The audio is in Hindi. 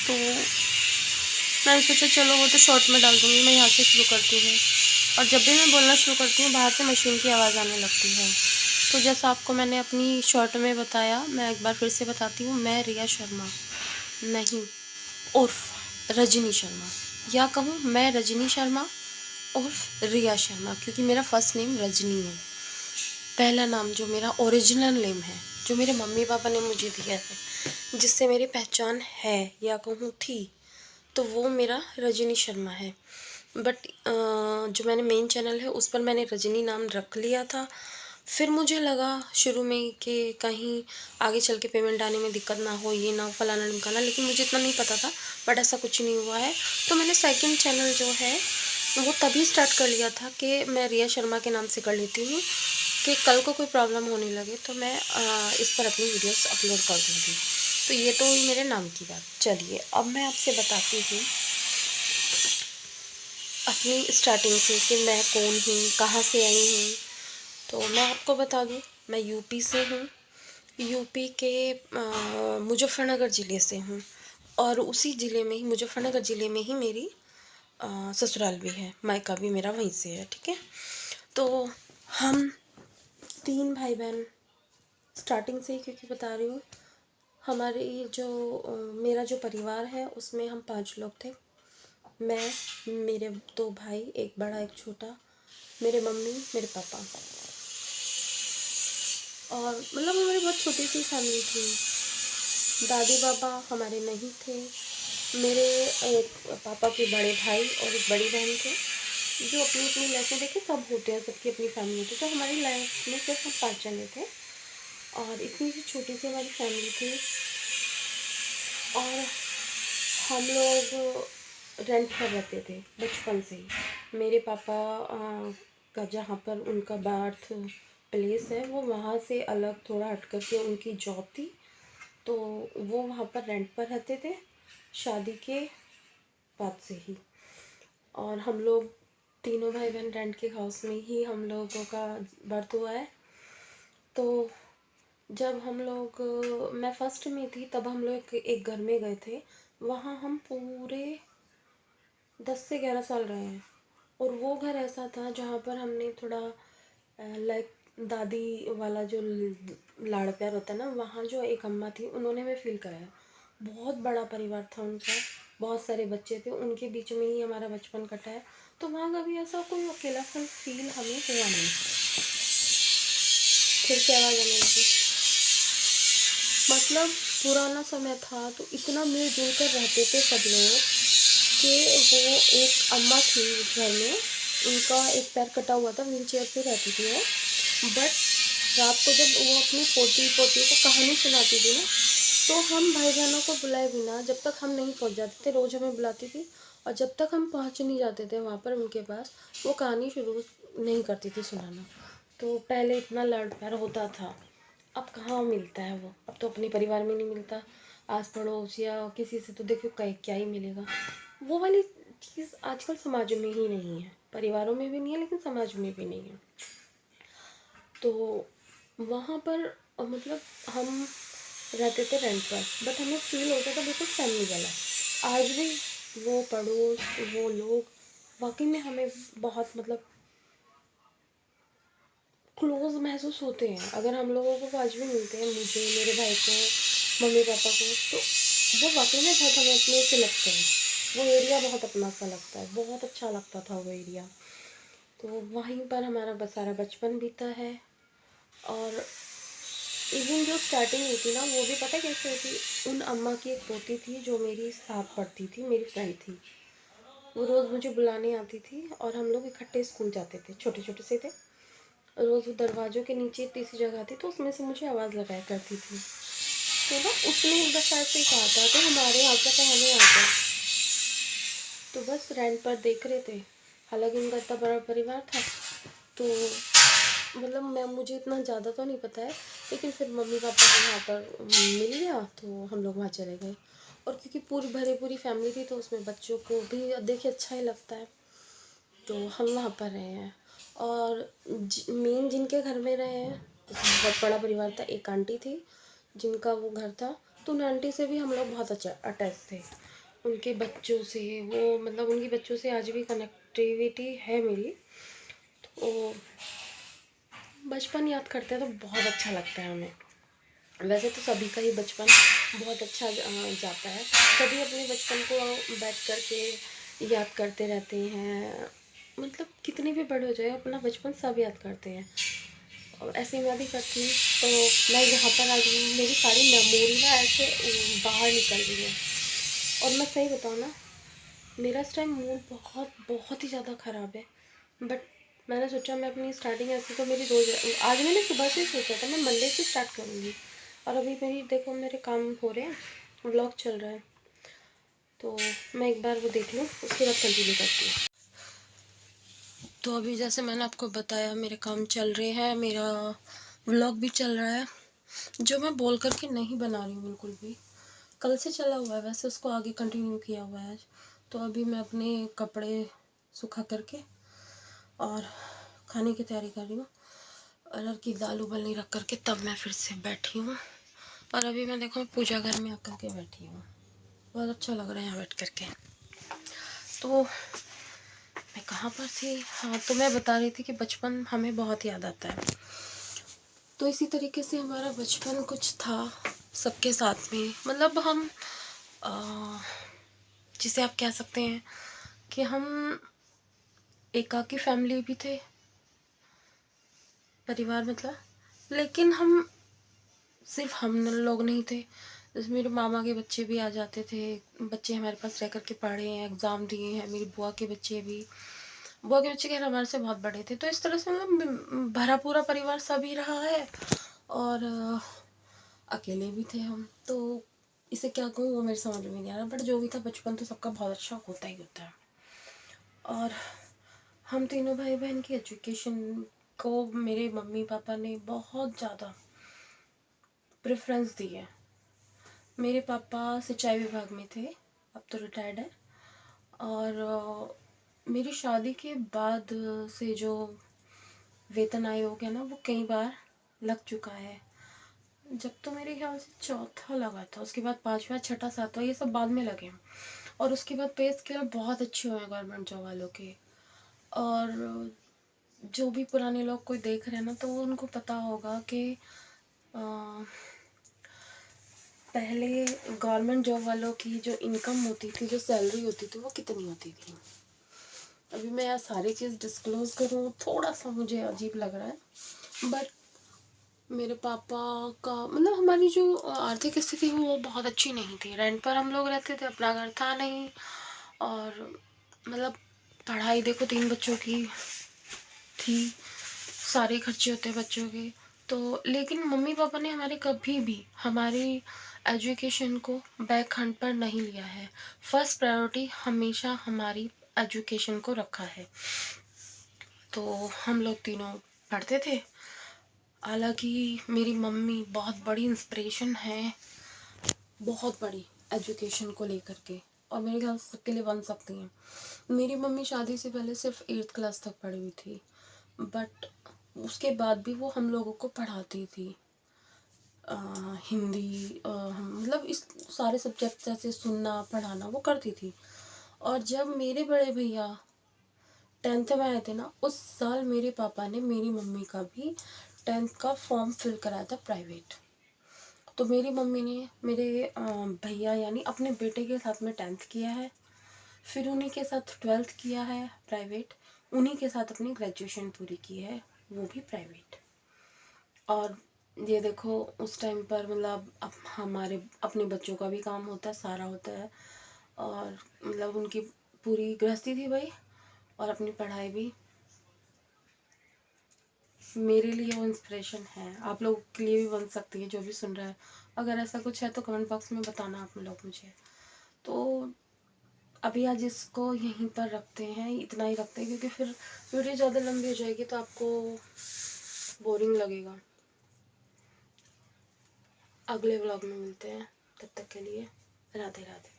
तो मैंने सोचा चलो वो तो शॉर्ट में डाल दूँगी। मैं यहाँ से शुरू करती हूँ, और जब भी मैं बोलना शुरू करती हूँ बाहर से मशीन की आवाज़ आने लगती है। तो जैसा आपको मैंने अपनी शॉर्ट में बताया, मैं एक बार फिर से बताती हूँ, मैं रिया शर्मा नहीं, उर्फ रजनी शर्मा, या कहूँ मैं रजनी शर्मा उर्फ रिया शर्मा, क्योंकि मेरा फर्स्ट नेम रजनी है। पहला नाम जो मेरा ओरिजिनल नेम है, जो मेरे मम्मी पापा ने मुझे दिया है, जिससे मेरी पहचान है या कहूँ थी, तो वो मेरा रजनी शर्मा है। बट जो मैंने मेन चैनल है उस पर मैंने रजनी नाम रख लिया था। फिर मुझे लगा शुरू में कि कहीं आगे चल के पेमेंट आने में दिक्कत ना हो, ये ना हो, फलाना ढिमकाना, लेकिन मुझे इतना नहीं पता था। बट ऐसा कुछ नहीं हुआ है। तो मैंने सेकंड चैनल जो है वो तभी स्टार्ट कर लिया था कि मैं रिया शर्मा के नाम से कर लेती हूँ, कि कल को कोई प्रॉब्लम होने लगे तो मैं इस पर अपनी वीडियोस अपलोड कर दूँगी। तो ये तो हुई मेरे नाम की बात। चलिए अब मैं आपसे बताती हूँ अपनी स्टार्टिंग से कि मैं कौन हूँ, कहाँ से आई हूँ। तो मैं आपको बता दूँ, मैं यूपी से हूँ। यूपी के मुजफ्फरनगर ज़िले से हूँ, और उसी ज़िले में ही, मुजफ्फरनगर ज़िले में ही मेरी ससुराल भी है, मायका भी मेरा वहीं से है। ठीक है, तो हम 3 भाई बहन स्टार्टिंग से ही, क्योंकि बता रही हूँ हमारी जो मेरा जो परिवार है उसमें हम 5 लोग थे। मैं, मेरे 2 भाई, एक बड़ा एक छोटा, मेरे मम्मी, मेरे पापा, और मतलब हमारी बहुत छोटी सी फैमिली थी। दादी बाबा हमारे नहीं थे। मेरे एक पापा के बड़े भाई और एक बड़ी बहन थे, जो अपनी अपनी लाइफ में, देखिए सब होते हैं, सबकी अपनी फैमिली होती है। तो हमारी लाइफ में सिर्फ हम 5 जने थे, और इतनी सी छोटी सी हमारी फैमिली थी। और हम लोग रेंट पर रहते थे बचपन से ही। मेरे पापा का जहाँ पर उनका बर्थ प्लेस है वो वहाँ से अलग थोड़ा हट कर के उनकी जॉब थी, तो वो वहाँ पर रेंट पर रहते थे शादी के बाद से ही। और हम लोग तीनों भाई बहन रेंट के हाउस में ही हम लोगों का बर्थ हुआ है। तो जब हम लोग मैं फर्स्ट में थी तब हम लोग एक घर में गए थे। वहाँ हम पूरे 10 से 11 साल रहे हैं, और वो घर ऐसा था जहाँ पर हमने थोड़ा लाइक दादी वाला जो लाड़ प्यार होता है ना, वहाँ जो एक अम्मा थी उन्होंने हमें फील कराया। बहुत बड़ा परिवार था उनका, बहुत सारे बच्चे थे, उनके बीच में ही हमारा बचपन कटा है। तो वहाँ कभी ऐसा कोई अकेलापन फील हमें हुआ नहीं। फिर से आवाज़ आने लगी। मतलब पुराना समय था तो इतना मिलजुल कर रहते थे सब लोग कि वो एक अम्मा थी उस घर में, उनका एक पैर कटा हुआ था, व्हील चेयर पर रहती थी वो। बट रात को जब वो अपनी पोती पोती को कहानी सुनाती थी ना, तो हम भाई बहनों को बुलाए बिना जब तक हम नहीं पहुंच जाते थे, रोज़ हमें बुलाती थी, और जब तक हम पहुंच नहीं जाते थे वहाँ पर उनके पास, वो कहानी शुरू नहीं करती थी सुनाना। तो पहले इतना लाड़ प्यार होता था, अब कहाँ मिलता है वो। अब तो अपने परिवार में नहीं मिलता, आस पड़ोस या किसी से तो देखो क्या ही मिलेगा। वो वाली चीज़ आजकल समाज में ही नहीं है, परिवारों में भी नहीं है, लेकिन समाज में भी नहीं है। तो वहाँ पर मतलब हम रहते थे रेंट पर, बट हमें फील होता था बिल्कुल फैमिली वाला। आज भी वो पड़ोस, वो लोग वाकई में हमें बहुत मतलब क्लोज महसूस होते हैं। अगर हम लोगों को आज भी मिलते हैं, मुझे, मेरे भाई को, मम्मी पापा को, तो वो वाकई में बहुत हमें अपने से लगते हैं। वो एरिया बहुत अपना सा लगता है, बहुत अच्छा लगता था वो एरिया। तो वहीं पर हमारा सारा बचपन बीता है। और इवन जो स्टार्टिंग हुई थी ना, वो भी पता कैसे हुई थी। उन अम्मा की एक पोती थी जो मेरी साथ पढ़ती थी, मेरी फ्रेंड थी। वो रोज़ मुझे बुलाने आती थी, और हम लोग इकट्ठे स्कूल जाते थे, छोटे छोटे से थे। रोज़ वो दरवाज़ों के नीचे इतनी सी जगह थी, तो उसमें से मुझे आवाज़ लगाया करती थी। तो ना उसने एक दफ़ा ऐसे ही कहा था कि हमारे यहाँ का तो हमें आता। तो बस रेंट पर देख रहे थे, हालांकि उनका इतना बड़ा परिवार था। तो मतलब मुझे इतना ज़्यादा तो नहीं पता है, लेकिन फिर मम्मी पापा को वहाँ पर मिल गया तो हम लोग वहाँ चले गए। और क्योंकि पूरी फैमिली थी, तो उसमें बच्चों को भी देखिए अच्छा ही लगता है, तो हम वहाँ पर रहे हैं। और मेन जिनके घर में रहे हैं, बहुत बड़ा परिवार था। एक आंटी थी जिनका वो घर था, तो उन आंटी से भी हम लोग बहुत अच्छा अटैच थे। उनके बच्चों से, वो मतलब उनके बच्चों से आज भी कनेक्टिविटी है मेरी। तो बचपन याद करते हैं तो बहुत अच्छा लगता है हमें। वैसे तो सभी का ही बचपन बहुत अच्छा जाता है, सभी अपने बचपन को बैठ कर के याद करते रहते हैं। मतलब कितने भी बड़े हो जाए अपना बचपन सब याद करते हैं, और ऐसे ही मैं भी करती हूँ। तो मैं यहाँ पर आज मेरी सारी मेमोरी ना ऐसे बाहर निकल रही है। और मैं सही बताऊँ ना, मेरा इस टाइम मूड बहुत बहुत ही ज़्यादा ख़राब है। बट मैंने सोचा मैं अपनी स्टार्टिंग ऐसे तो मेरी रोज़, आज मैंने सुबह से सोचा था मैं मंडे से स्टार्ट करूँगी, और अभी मेरी देखो मेरे काम हो रहे हैं, व्लॉग चल रहा है, तो मैं एक बार वो देख लूँ उसके बाद कंटिन्यू करती हूँ। तो अभी जैसे मैंने आपको बताया मेरे काम चल रहे हैं, मेरा व्लॉग भी चल रहा है, जो मैं बोल करके नहीं बना रही हूँ बिल्कुल भी। कल से चला हुआ है वैसे, उसको आगे कंटिन्यू किया हुआ है आज। तो अभी मैं अपने कपड़े सुखा करके और खाने की तैयारी कर रही हूँ। अरहर की दाल उबलनी रख करके तब मैं फिर से बैठी हूँ। और अभी मैं देखो पूजा घर में आकर के बैठी हूँ, बहुत अच्छा लग रहा है यहाँ बैठ करके। तो मैं कहाँ पर थी, हाँ, तो मैं बता रही थी कि बचपन हमें बहुत याद आता है। तो इसी तरीके से हमारा बचपन कुछ था सबके साथ में, मतलब हम जिसे आप कह सकते हैं कि हम एकाकी फैमिली भी थे, परिवार मतलब, लेकिन हम सिर्फ हम लोग नहीं थे। जैसे मेरे मामा के बच्चे भी आ जाते थे, बच्चे हमारे पास रह करके पढ़े हैं, एग्ज़ाम दिए हैं। मेरी बुआ के बच्चे भी, बुआ के बच्चे खैर हमारे से बहुत बड़े थे। तो इस तरह से मतलब भरा पूरा परिवार सभी रहा है, और अकेले भी थे हम। तो इसे क्या कहूँ वो मेरे समझ में नहीं आ रहा, बट जो भी था बचपन तो सबका बहुत अच्छा होता ही होता है। और हम तीनों भाई बहन की एजुकेशन को मेरे मम्मी पापा ने बहुत ज़्यादा प्रेफरेंस दी है। मेरे पापा सिंचाई विभाग में थे, अब तो रिटायर्ड है। और मेरी शादी के बाद से जो वेतन आयोग है ना, वो कई बार लग चुका है। जब तो मेरे ख्याल से चौथा लगा था, उसके बाद पाँचवा, छठा, सातवां, ये सब बाद में लगे। और उसके बाद पे स्केल बहुत अच्छे हुए गवर्नमेंट जॉब वालों के। और जो भी पुराने लोग कोई देख रहे हैं ना, तो उनको पता होगा कि पहले गवर्नमेंट जॉब वालों की जो इनकम होती थी, जो सैलरी होती थी, वो कितनी होती थी। अभी मैं यार सारी चीज़ डिस्क्लोज़ करूँ थोड़ा सा मुझे अजीब लग रहा है, बट मेरे पापा का मतलब हमारी जो आर्थिक स्थिति है वो बहुत अच्छी नहीं थी। रेंट पर हम लोग रहते थे, अपना घर था नहीं। और मतलब पढ़ाई देखो 3 बच्चों की थी, सारे खर्चे होते हैं बच्चों के। तो लेकिन मम्मी पापा ने हमारे कभी भी हमारी एजुकेशन को बैक हैंड पर नहीं लिया है। फर्स्ट प्रायोरिटी हमेशा हमारी एजुकेशन को रखा है। तो हम लोग तीनों पढ़ते थे। हालांकि मेरी मम्मी बहुत बड़ी इंस्पिरेशन है, बहुत बड़ी एजुकेशन को लेकर के, और मेरे ख्याल से सबके लिए बन सकती हैं। मेरी मम्मी शादी से पहले सिर्फ 8th क्लास तक पढ़ी हुई थी, बट उसके बाद भी वो हम लोगों को पढ़ाती थी। हिंदी मतलब इस सारे सब्जेक्ट जैसे सुनना पढ़ाना वो करती थी। और जब मेरे बड़े भैया 10th में आए थे ना, उस साल मेरे पापा ने मेरी मम्मी का भी 10th का फॉर्म फिल कराया था प्राइवेट। तो मेरी मम्मी ने मेरे भैया यानी अपने बेटे के साथ में 10th किया है, फिर उन्हीं के साथ 12th किया है प्राइवेट, उन्हीं के साथ अपनी ग्रेजुएशन पूरी की है, वो भी प्राइवेट। और ये देखो उस टाइम पर मतलब अब हमारे अपने बच्चों का भी काम होता है, सारा होता है, और मतलब उनकी पूरी गृहस्थी थी भाई, और अपनी पढ़ाई भी। मेरे लिए वो इंस्पिरेशन है, आप लोग के लिए भी बन सकती है जो भी सुन रहा है। अगर ऐसा कुछ है तो कमेंट बॉक्स में बताना आप लोग मुझे। तो अभी आज इसको यहीं पर रखते हैं, इतना ही रखते हैं, क्योंकि फिर वीडियो ज़्यादा लंबी हो जाएगी तो आपको बोरिंग लगेगा। अगले व्लॉग में मिलते हैं, तब तक के लिए राधे राधे।